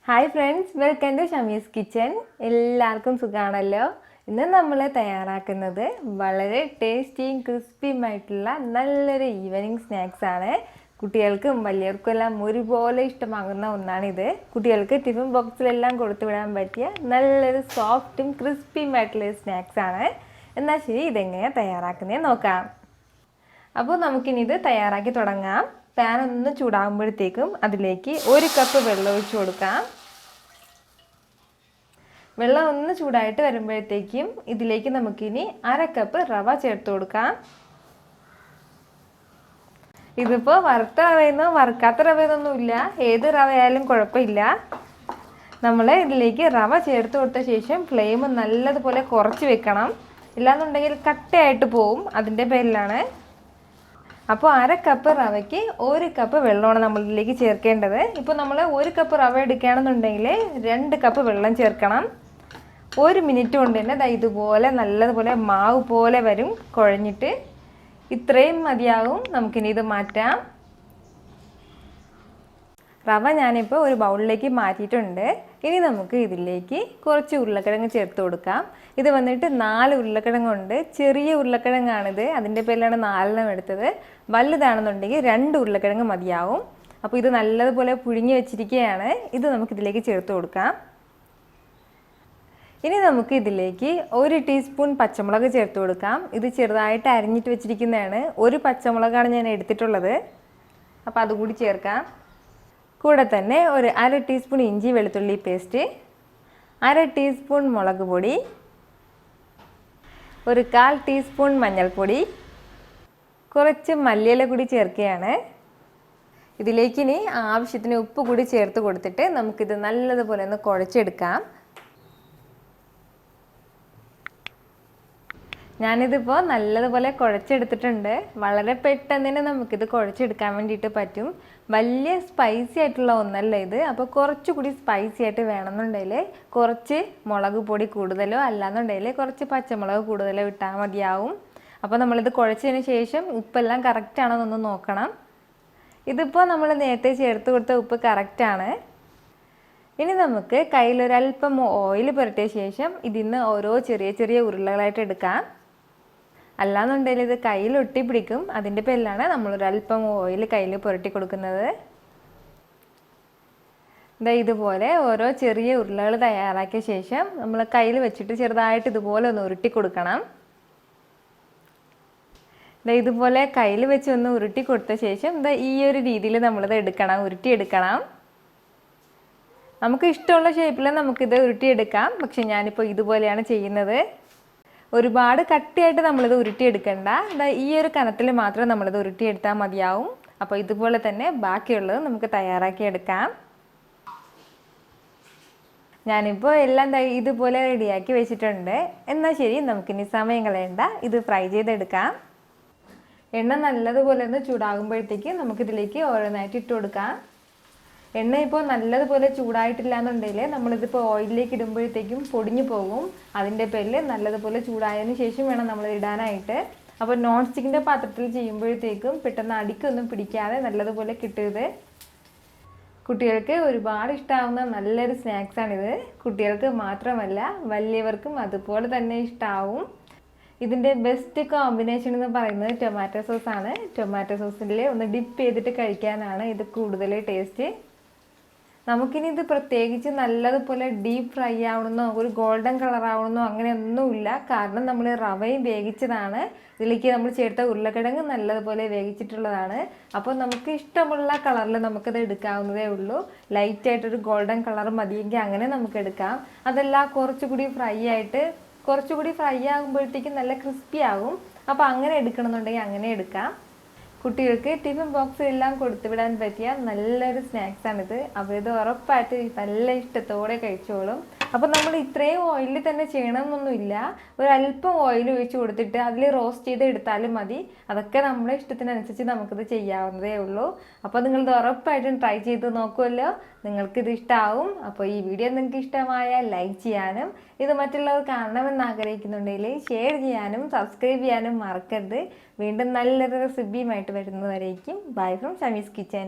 Hi friends, welcome to Shami's kitchen. എല്ലാവർക്കും സുഖമാണല്ലോ. ഇന്ന് നമ്മൾ തയ്യാറാക്കുന്നത് വളരെ ടേസ്റ്റിയും ക്രിസ്പിയുമായിട്ടുള്ള നല്ലൊരു ഈവനിങ് സ്നാക്സ് ആണ്. കുട്ടികൾക്കും വലിയവർക്കും എല്ലാം ഒരുപോലെ ഇഷ്ടമാകുന്ന ഒന്നാണിത്. കുട്ടികൾക്ക് ടിഫിൻ ബോക്സിലെല്ലാം കൊടുത്തു വിടാൻ പറ്റിയ നല്ലൊരു സോഫ്റ്റും ക്രിസ്പിയുമായിട്ടുള്ളൊരു സ്നാക്സ് ആണ്. എന്നാൽ ശരി, ഇതെങ്ങനെയാണ് തയ്യാറാക്കുന്നത് നോക്കാം. അപ്പോൾ നമുക്കിനി ഇത് തയ്യാറാക്കി തുടങ്ങാം. പാൻ ഒന്ന് ചൂടാകുമ്പോഴത്തേക്കും അതിലേക്ക് 1 കപ്പ് വെള്ളം ഒഴിച്ചു കൊടുക്കാം. വെള്ളം ഒന്ന് ചൂടായിട്ട് വരുമ്പോഴത്തേക്കും ഇതിലേക്ക് നമുക്കിനി 1/2 കപ്പ് റവ ചേർത്ത് കൊടുക്കാം. ഇതിപ്പോൾ വറുത്ത റവയെന്നോ വറുക്കാത്ത റവയെന്നൊന്നുമില്ല, ഏത് റവയായാലും കുഴപ്പമില്ല. നമ്മൾ ഇതിലേക്ക് റവ ചേർത്ത് കൊടുത്ത ശേഷം ഫ്ലെയിം നല്ലതുപോലെ കുറച്ച് വെക്കണം, ഇല്ലാന്നുണ്ടെങ്കിൽ കട്ടയായിട്ട് പോവും. അതിൻ്റെ പേരിലാണ്. അപ്പോൾ 1/2 കപ്പ് റവയ്ക്ക് 1 കപ്പ് വെള്ളമാണ് നമ്മളിതിലേക്ക് ചേർക്കേണ്ടത്. ഇപ്പോൾ നമ്മൾ 1 കപ്പ് റവ എടുക്കുകയാണെന്നുണ്ടെങ്കിൽ 2 കപ്പ് വെള്ളം ചേർക്കണം. 1 മിനിറ്റ് കൊണ്ട് തന്നെ ഇതുപോലെ നല്ലതുപോലെ മാവ് പോലെ വരും കുഴഞ്ഞിട്ട്. ഇത്രയും മതിയാവും. നമുക്കിനി ഇത് മാറ്റാം. റവ ഞാനിപ്പോൾ ഒരു ബൗളിലേക്ക് മാറ്റിയിട്ടുണ്ട്. ഇനി നമുക്ക് ഇതിലേക്ക് കുറച്ച് ഉരുളക്കിഴങ്ങ് ചേർത്ത് കൊടുക്കാം. ഇത് വന്നിട്ട് 4 ഉരുളക്കിഴങ്ങുണ്ട്. ചെറിയ ഉരുളക്കിഴങ്ങാണിത്, അതിൻ്റെ പേരിലാണ് 4 എടുത്തത്. വലുതാണെന്നുണ്ടെങ്കിൽ 2 ഉരുളക്കിഴങ്ങ് മതിയാവും. അപ്പോൾ ഇത് നല്ലതുപോലെ പുഴുങ്ങി വെച്ചിരിക്കുകയാണ്. ഇത് നമുക്കിതിലേക്ക് ചേർത്ത് കൊടുക്കാം. ഇനി നമുക്ക് ഇതിലേക്ക് 1 ടീസ്പൂൺ പച്ചമുളക് ചേർത്ത് കൊടുക്കാം. ഇത് ചെറുതായിട്ട് അരിഞ്ഞിട്ട് വെച്ചിരിക്കുന്നതാണ്. 1 പച്ചമുളകാണ് ഞാൻ എടുത്തിട്ടുള്ളത്. അപ്പോൾ അതുകൂടി ചേർക്കാം. കൂടെ തന്നെ ഒരു 1/2 ടീസ്പൂൺ ഇഞ്ചി വെളുത്തുള്ളി പേസ്റ്റ്, 1/2 ടീസ്പൂൺ മുളക് പൊടി, ഒരു 1/4 ടീസ്പൂൺ മഞ്ഞൾപ്പൊടി, കുറച്ച് മല്ലിയില കൂടി ചേർക്കുകയാണ്. ഇതിലേക്ക് ഇനി ആവശ്യത്തിന് ഉപ്പ് കൂടി ചേർത്ത് കൊടുത്തിട്ട് നമുക്കിത് നല്ലതുപോലെ ഒന്ന് കുഴച്ചെടുക്കാം. ഞാനിതിപ്പോൾ നല്ലതുപോലെ കുഴച്ചെടുത്തിട്ടുണ്ട്. വളരെ പെട്ടെന്ന് തന്നെ നമുക്കിത് കുഴച്ചെടുക്കാൻ വേണ്ടിയിട്ട് പറ്റും. വലിയ സ്പൈസി ആയിട്ടുള്ള ഒന്നല്ല ഇത്. അപ്പോൾ കുറച്ചുകൂടി സ്പൈസി ആയിട്ട് വേണമെന്നുണ്ടെങ്കിൽ കുറച്ച് മുളക് പൊടി കൂടുതലോ അല്ലാന്നുണ്ടെങ്കിൽ കുറച്ച് പച്ചമുളക് കൂടുതലോ ഇട്ടാൽ മതിയാവും. അപ്പോൾ നമ്മളിത് കുഴച്ചതിന് ശേഷം ഉപ്പെല്ലാം കറക്റ്റാണോ എന്നൊന്ന് നോക്കണം. ഇതിപ്പോൾ നമ്മൾ നേരത്തെ ചേർത്ത് കൊടുത്ത ഉപ്പ് കറക്റ്റാണ്. ഇനി നമുക്ക് കയ്യിലൊരല്പം ഓയിൽ പുരട്ടിയ ശേഷം ഇതിന്ന് ഓരോ ചെറിയ ചെറിയ ഉരുളകളായിട്ട് എടുക്കാം. അല്ലാന്നുണ്ടെങ്കിൽ ഇത് കയ്യിൽ ഒട്ടിപ്പിടിക്കും. അതിൻ്റെ പേരിലാണ് നമ്മളൊരല്പം ഓയിൽ കയ്യിൽ പുരട്ടി കൊടുക്കുന്നത്. ഇതുപോലെ ഓരോ ചെറിയ ഉരുളകൾ തയ്യാറാക്കിയ ശേഷം നമ്മൾ കയ്യിൽ വെച്ചിട്ട് ചെറുതായിട്ട് ഇതുപോലെ ഒന്ന് ഉരുട്ടി കൊടുക്കണം. ഇതുപോലെ കയ്യിൽ വെച്ച് ഒന്ന് ഉരുട്ടി കൊടുത്ത ശേഷം ഈ ഒരു രീതിയിൽ നമ്മളിത് ഉരുട്ടിയെടുക്കണം. നമുക്ക് ഇഷ്ടമുള്ള ഷേപ്പിൽ നമുക്കിത് ഉരുട്ടിയെടുക്കാം. പക്ഷെ ഞാനിപ്പോൾ ഇതുപോലെയാണ് ചെയ്യുന്നത്. ഒരുപാട് കട്ടിയായിട്ട് നമ്മളിത് ഉരുട്ടിയെടുക്കണ്ട. ഈ ഒരു കനത്തിൽ മാത്രം നമ്മളിത് ഉരുട്ടിയെടുത്താൽ മതിയാവും. അപ്പോൾ ഇതുപോലെ തന്നെ ബാക്കിയുള്ളത് നമുക്ക് തയ്യാറാക്കിയെടുക്കാം. ഞാനിപ്പോൾ എല്ലാം ഇതുപോലെ റെഡിയാക്കി വെച്ചിട്ടുണ്ട്. എന്നാൽ ശരി, നമുക്കിനി സമയം കളയണ്ട, ഇത് ഫ്രൈ ചെയ്തെടുക്കാം. എണ്ണ നല്ലതുപോലെ ഒന്ന് ചൂടാകുമ്പോഴത്തേക്ക് നമുക്കിതിലേക്ക് ഓരോന്നായിട്ട് ഇട്ട് കൊടുക്കാം. എണ്ണ ഇപ്പോൾ നല്ലതുപോലെ ചൂടായിട്ടില്ല എന്നുണ്ടെങ്കിൽ നമ്മളിതിപ്പോൾ ഓയിലിലേക്ക് ഇടുമ്പോഴത്തേക്കും പൊടിഞ്ഞു പോകും. അതിൻ്റെ പേരിൽ നല്ലതുപോലെ ചൂടായതിന് ശേഷം വേണം നമ്മൾ ഇടാനായിട്ട്. അപ്പോൾ നോൺ സ്റ്റിക്കിൻ്റെ പാത്രത്തിൽ ചെയ്യുമ്പോഴത്തേക്കും പെട്ടെന്ന് അടിക്കൊന്നും പിടിക്കാതെ നല്ലതുപോലെ കിട്ടുന്നത്. കുട്ടികൾക്ക് ഒരുപാട് ഇഷ്ടമാവുന്ന നല്ലൊരു സ്നാക്സാണിത്. കുട്ടികൾക്ക് മാത്രമല്ല വലിയവർക്കും അതുപോലെ തന്നെ ഇഷ്ടമാവും. ഇതിൻ്റെ ബെസ്റ്റ് കോമ്പിനേഷൻ എന്ന് പറയുന്നത് ടൊമാറ്റോ സോസാണ്. ടൊമാറ്റോ സോസിൽ ഒന്ന് ഡിപ്പ് ചെയ്തിട്ട് കഴിക്കാനാണ് ഇത് കൂടുതൽ ടേസ്റ്റ്. നമുക്കിനി ഇത് പ്രത്യേകിച്ച് നല്ലതുപോലെ ഡീപ്പ് ഫ്രൈ ആവണമെന്നോ ഒരു ഗോൾഡൻ കളർ ആവണമെന്നോ അങ്ങനെയൊന്നുമില്ല. കാരണം നമ്മൾ റവയും വേവിച്ചതാണ്. ഇതിലേക്ക് നമ്മൾ ചേർത്ത ഉരുളക്കിഴങ്ങ് നല്ലതുപോലെ വേവിച്ചിട്ടുള്ളതാണ്. അപ്പോൾ നമുക്ക് ഇഷ്ടമുള്ള കളറിൽ നമുക്കത് എടുക്കാവുന്നതേ ഉള്ളൂ. ലൈറ്റായിട്ടൊരു ഗോൾഡൻ കളർ മതിയെങ്കിൽ അങ്ങനെ നമുക്ക് എടുക്കാം. അതല്ല കുറച്ചുകൂടി ഫ്രൈ ആകുമ്പോഴത്തേക്കും നല്ല ക്രിസ്പി ആകും. അപ്പോൾ അങ്ങനെ എടുക്കണമെന്നുണ്ടെങ്കിൽ അങ്ങനെ എടുക്കാം. കുട്ടികൾക്ക് ടിഫിൻ ബോക്സിലെല്ലാം കൊടുത്തുവിടാൻ പറ്റിയ നല്ലൊരു സ്നാക്സാണിത്. അവരിത് ഉറപ്പായിട്ട് നല്ല ഇഷ്ടത്തോടെ കഴിച്ചോളും. അപ്പോൾ നമ്മൾ ഇത്രയും ഓയിലിൽ തന്നെ ചെയ്യണമെന്നൊന്നുമില്ല. ഒരല്പം ഓയിൽ ഒഴിച്ച് കൊടുത്തിട്ട് അതിൽ റോസ്റ്റ് ചെയ്ത് എടുത്താലും മതി. അതൊക്കെ നമ്മുടെ ഇഷ്ടത്തിനനുസരിച്ച് നമുക്കിത് ചെയ്യാവുന്നതേ ഉള്ളൂ. അപ്പോൾ നിങ്ങളിത് ഉറപ്പായിട്ടും ട്രൈ ചെയ്ത് നോക്കുമല്ലോ. നിങ്ങൾക്കിത് ഇഷ്ടമാവും. അപ്പോൾ ഈ വീഡിയോ നിങ്ങൾക്ക് ഇഷ്ടമായാൽ ലൈക്ക് ചെയ്യാനും ഇത് മറ്റുള്ളവർ കാണണമെന്ന് ആഗ്രഹിക്കുന്നുണ്ടെങ്കിൽ ഷെയർ ചെയ്യാനും സബ്സ്ക്രൈബ് ചെയ്യാനും മറക്കരുത്. വീണ്ടും നല്ലൊരു റെസിപ്പിയുമായിട്ട് വരുന്നവരേക്കും ബൈ ഫ്രം ഷമീസ് കിച്ചൻ.